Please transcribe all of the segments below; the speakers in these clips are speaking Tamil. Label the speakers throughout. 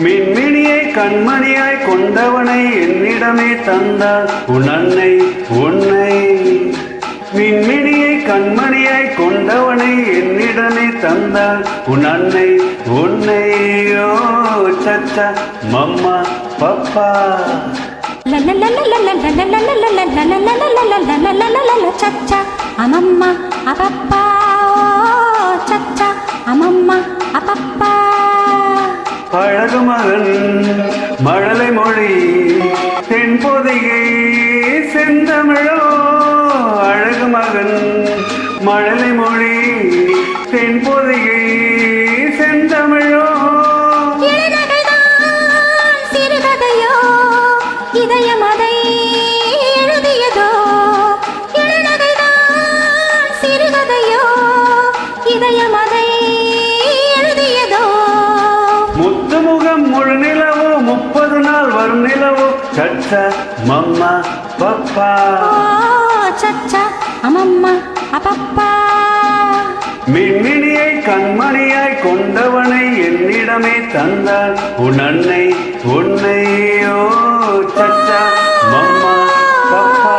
Speaker 1: மின்மினியை கண்மணியாய் கொண்டவனை என்னிடமே தந்தாள் உன் அன்னை உன்னை. மின்மினியை கண்மணியாய் கொண்டவனை என்னிடமே தந்தாள் உன் அன்னை உன்னை. ஓ சச்சா மம்மா பப்பா
Speaker 2: சச்சா அம்மம்மா அப்பப்பா சச்சா அம்மம்மா அப்பப்பா.
Speaker 1: அழகு மகன் மழலை மொழி தென்பொதிகை செந்தமிழோ. அழகு மகன் மழலை மொழி தென்பொதிகை செந்தமிழோ.
Speaker 2: சிறுகதையோ இதயமதை எழுதியதோ. சிறுகதையோ இதயமதை எழுதியதோ.
Speaker 1: முத்துமுகம் முழு நிலவோ 30 நாள் வரும் நிலவோ. சச்சா மம்மா பப்பா
Speaker 2: சச்சா அம்மம்மா அப்பப்பா.
Speaker 1: மின்மினியை கண்மணியாய் கொண்டவனை என்னிடமே தந்தாள் உன் அன்னை உன்னை. ஓ சச்சா மம்மா பப்பா.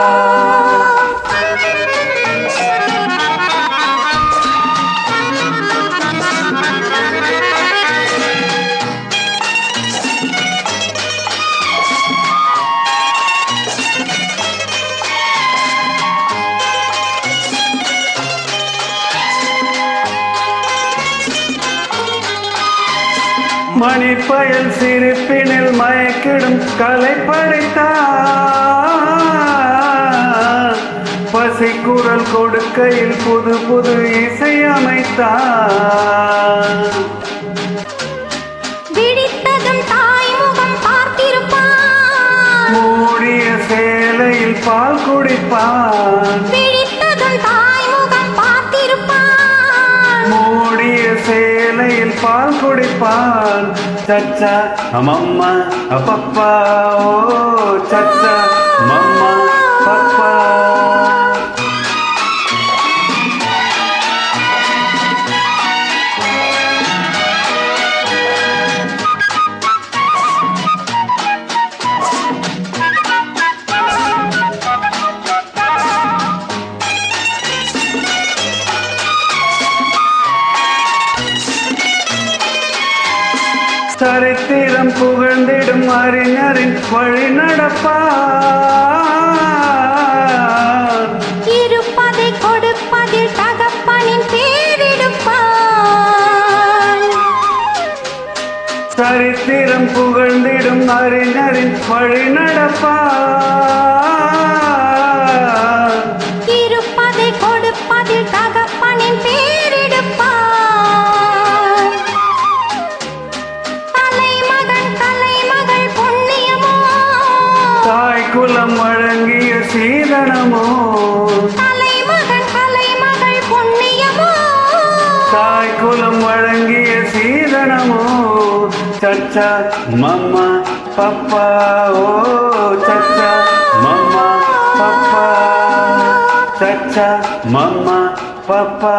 Speaker 1: மணிப்பயல் சிரிப்பினில் மயக்கிடும் கலை படைத்தார். பசிக்குரல் கொடுக்கையில் புது புது இசை அமைத்தார்.
Speaker 2: விழித்ததும் தாய்முகம் பார்த்திருப்பான்.
Speaker 1: மூடிய சேலையில் பால் குடிப்பான்.
Speaker 2: விழித்ததும் தாய்முகம் பார்த்திருப்பான்.
Speaker 1: மூடிய சேலையில் பால் குடிப்பான். சச்சா மம்மா அப்பப்பா. ஓ சச்சா மம்மா பப்பா. சரித்திரம் புகழ்ந்திடும் அறிஞரின் வழி நடப்பார்.
Speaker 2: இருப்பதை கொடுப்பதில் தகப்பனின் பேரெடுப்பான்.
Speaker 1: சரித்திரம் புகழ்ந்திடும் அறிஞரின் வழி நடப்பார்.
Speaker 2: இருப்பதை கொடுப்பதில் தகப்பனின் பேரெடுப்பான்.
Speaker 1: குலம் வழங்கிய சீதனமோ.
Speaker 2: தலைமகன் கலைமகள் புண்ணியமோ.
Speaker 1: தாய் குலம் வழங்கிய சீதனமோ. சச்சா மம்மா பப்பா. ஓ சச்சா மம்மா பப்பா. சச்சா மம்மா பப்பா.